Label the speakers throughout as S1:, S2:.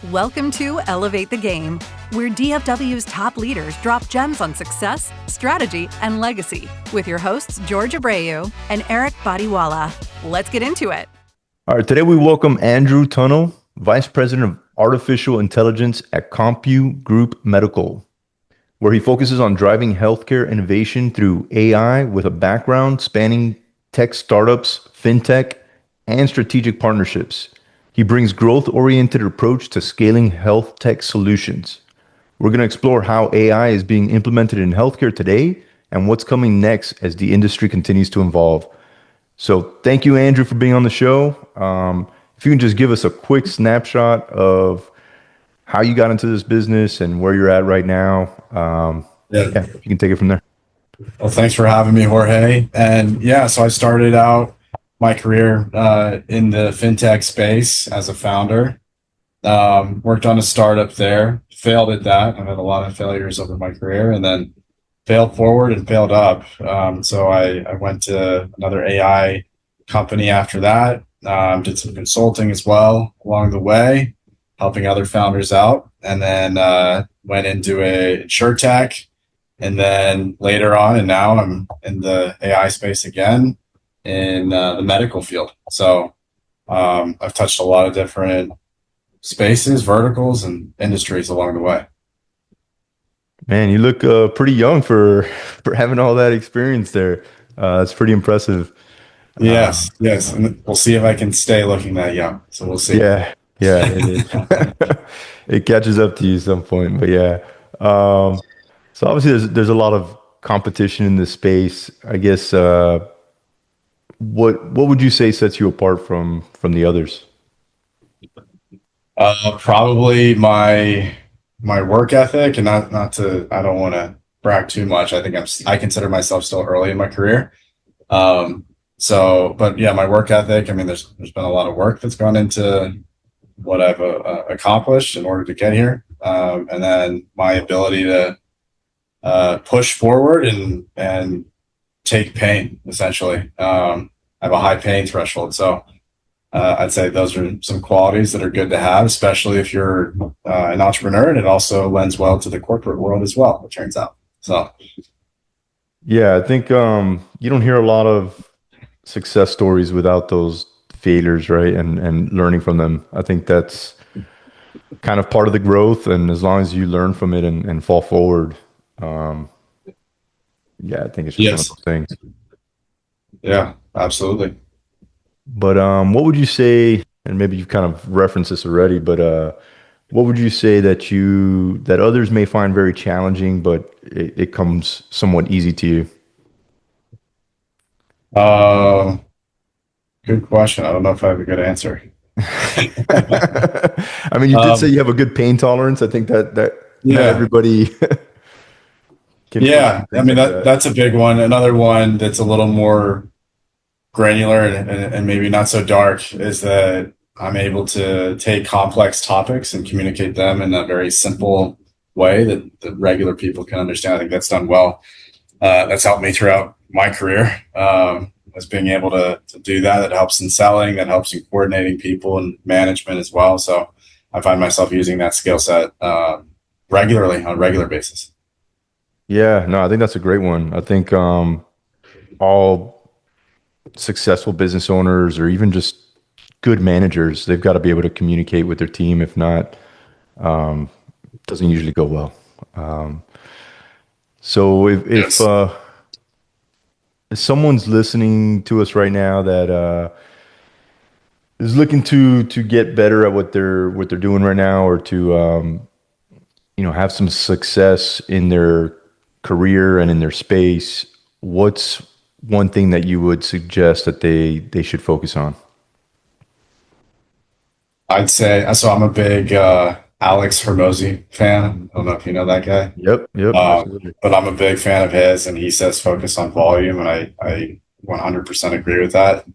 S1: Welcome to Elevate the Game, where DFW's top leaders drop gems on success, strategy, and legacy with your hosts, George Abreu and Eric Badiwala. Let's get into it.
S2: All right, today we welcome Andrew Tunnell, Vice President of Artificial Intelligence at Compu Group Medical, where he focuses on driving healthcare innovation through AI with a background spanning tech startups, fintech, and strategic partnerships. He brings growth-oriented approach to scaling health tech solutions. We're going to explore how AI is being implemented in healthcare today and what's coming next as the industry continues to evolve. So thank you, Andrew, for being on the show. If you can just give us a quick snapshot of how you got into this business and where you're at right now. If you can take it from there.
S3: Well, thanks for having me, Jorge. And so I started out my career in the fintech space as a founder. Worked on a startup there, failed at that. I've had a lot of failures over my career, and then failed forward and failed up. So I went to another AI company after that. Did some consulting as well along the way, helping other founders out, and then went into a insurtech. And then later on, and now I'm in the AI space again in the medical field. So I've touched a lot of different spaces, verticals, and industries along the way.
S2: Man, you look pretty young for having all that experience there. It's pretty impressive.
S3: Yes. And we'll see if I can stay looking that young. So we'll see.
S2: Yeah, it is. It catches up to you at some point, but yeah. So obviously there's a lot of competition in this space. I guess what would you say sets you apart from the others?
S3: Probably my work ethic, and not to, I don't want to brag too much. I think I consider myself still early in my career. But my work ethic. I mean, there's been a lot of work that's gone into what I've accomplished in order to get here, and then my ability to push forward and take pain, essentially. I have a high pain threshold. So I'd say those are some qualities that are good to have, especially if you're an entrepreneur, and it also lends well to the corporate world as well, it turns out. So
S2: yeah, I think you don't hear a lot of success stories without those failures, right? And learning from them. I think that's kind of part of the growth, and as long as you learn from it and fall forward, I think it's just one of those things.
S3: Yeah, absolutely.
S2: But what would you say, and maybe you've kind of referenced this already, but what would you say that others may find very challenging, but it comes somewhat easy to you?
S3: Good question. I don't know if I have a good answer.
S2: I mean, you did say you have a good pain tolerance. I think that not everybody can.
S3: Yeah, I mean that's a big one. Another one that's a little more granular and maybe not so dark is that I'm able to take complex topics and communicate them in a very simple way that regular people can understand. I think that's done well. That's helped me throughout my career. As being able to do that. That helps in selling, that helps in coordinating people and management as well. So I find myself using that skill set regularly on a regular basis.
S2: Yeah, no, I think that's a great one. I think all successful business owners or even just good managers, they've got to be able to communicate with their team. If not, it doesn't usually go well. So if someone's listening to us right now that is looking to get better at what they're doing right now, or to have some success in their career and in their space, what's one thing that you would suggest that they should focus on?
S3: I'd say, so I'm a big Alex Hormozi fan. I don't know if you know that guy.
S2: Yep.
S3: But I'm a big fan of his, and he says focus on volume, and I 100% agree with that.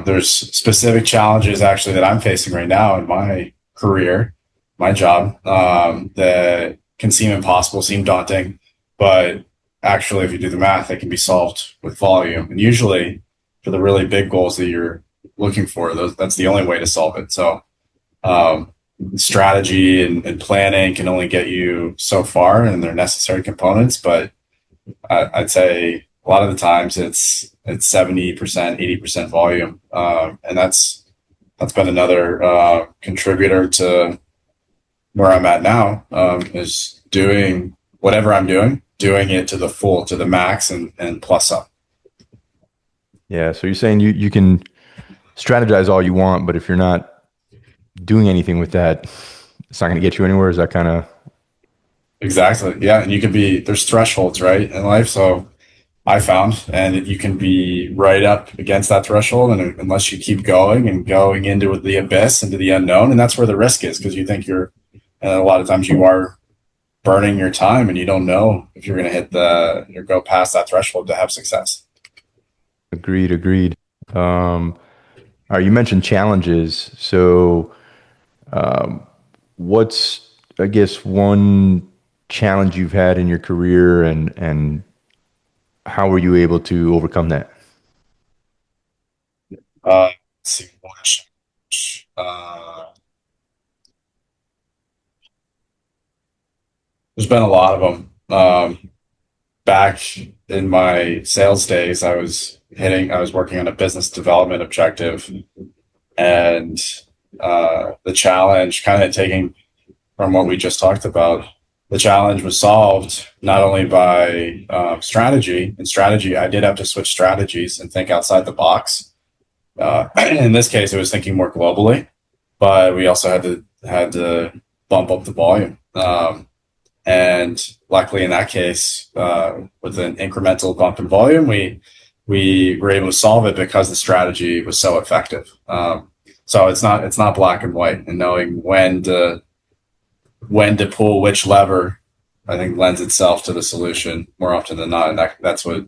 S3: There's specific challenges actually that I'm facing right now in my career, my job, that can seem impossible, seem daunting, but actually, if you do the math, they can be solved with volume. And usually for the really big goals that you're looking for, that's the only way to solve it. So strategy and planning can only get you so far, and they're necessary components. But I'd say a lot of the times it's 70%, 80% volume, and that's been another contributor to where I'm at now. Is doing whatever I'm doing it to the full, to the max, and plus up.
S2: Yeah. So you're saying you can strategize all you want, but if you're not doing anything with that, it's not going to get you anywhere. Is that kind of?
S3: Exactly. Yeah. And you can be, there's thresholds, right, in life. So I found, and you can be right up against that threshold. And unless you keep going and going into the abyss, into the unknown, and that's where the risk is, because you think and a lot of times you are burning your time and you don't know if you're going to hit or go past that threshold to have success.
S2: Agreed. All right, you mentioned challenges. So, what's, I guess, one challenge you've had in your career, and how were you able to overcome that?
S3: Let's see, one challenge. There's been a lot of them. Back in my sales days, I was working on a business development objective, and the challenge, kind of taking from what we just talked about, the challenge was solved not only by strategy. In strategy, I did have to switch strategies and think outside the box. In this case, it was thinking more globally, but we also had to bump up the volume. And luckily, in that case, with an incremental bump in volume, we were able to solve it because the strategy was so effective. So it's not black and white, and knowing when to pull which lever, I think, lends itself to the solution more often than not, and that's what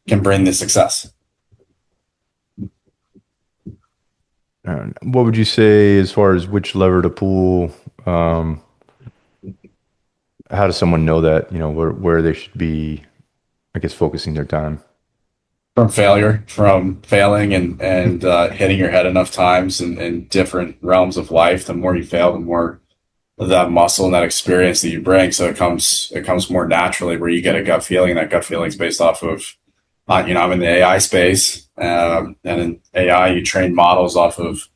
S3: can bring the success.
S2: What would you say as far as which lever to pull? How does someone know that, where they should be, I guess, focusing their time?
S3: From failing and hitting your head enough times in different realms of life. The more you fail, the more of that muscle and that experience that you bring. So it comes more naturally, where you get a gut feeling. And that gut feeling is based off of, I'm in the AI space, and in AI, you train models off of,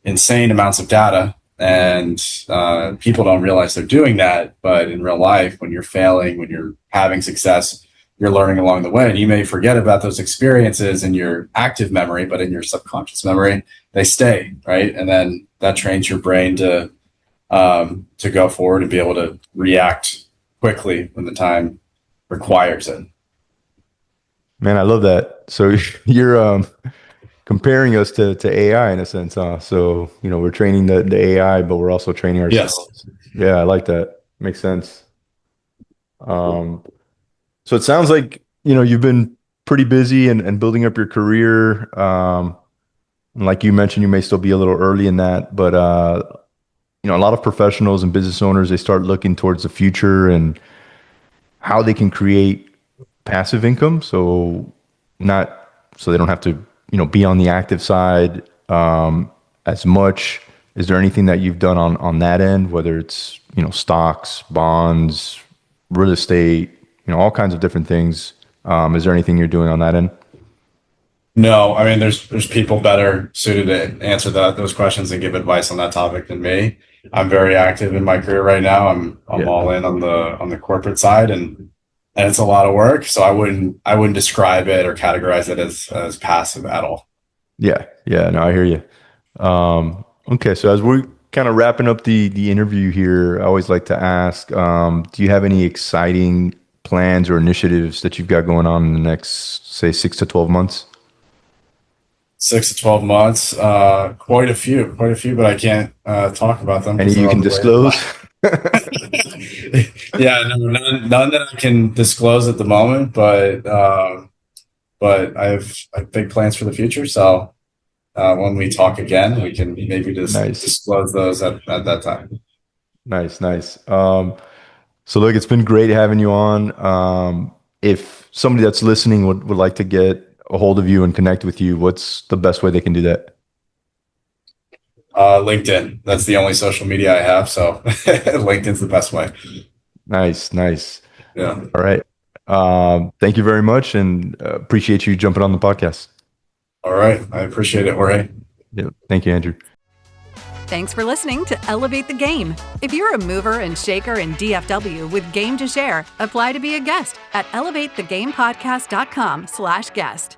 S3: insane amounts of data. And people don't realize they're doing that. But in real life, when you're failing, when you're having success, you're learning along the way. And you may forget about those experiences in your active memory, but in your subconscious memory, they stay, right? And then that trains your brain to go forward and be able to react quickly when the time requires it.
S2: Man, I love that. So you're comparing us to AI in a sense, huh? So, we're training the AI, but we're also training ourselves. Yes. Yeah, I like that. Makes sense. So it sounds like, you've been pretty busy and building up your career. And like you mentioned, you may still be a little early in that, but, a lot of professionals and business owners, they start looking towards the future and how they can create passive income. So they don't have to, be on the active side, as much. Is there anything that you've done on that end, whether it's, stocks, bonds, real estate, all kinds of different things? Is there anything you're doing on that end?
S3: No, I mean, there's people better suited to answer those questions and give advice on that topic than me. I'm very active in my career right now. I'm all in on the corporate side, and it's a lot of work. So I wouldn't describe it or categorize it as passive at all.
S2: Yeah. No, I hear you. Okay, so as we're kind of wrapping up the interview here, I always like to ask, do you have any exciting plans or initiatives that you've got going on in the next, say, 6 to 12 months?
S3: 6 to 12 months, quite a few, but I can't talk about them.
S2: Any you can disclose?
S3: Yeah, none that I can disclose at the moment, but I have big plans for the future. So when we talk again, we can maybe just disclose those at that time.
S2: Nice. So look, it's been great having you on. If somebody that's listening would like to get a hold of you and connect with you, what's the best way they can do that?
S3: LinkedIn. That's the only social media I have, so LinkedIn's the best way.
S2: Nice, nice.
S3: Yeah.
S2: All right. Thank you very much, and appreciate you jumping on the podcast.
S3: All right. I appreciate it, Jorge.
S2: Yeah. Thank you, Andrew.
S1: Thanks for listening to Elevate the Game. If you're a mover and shaker in DFW with game to share, apply to be a guest at elevatethegamepodcast.com/guest.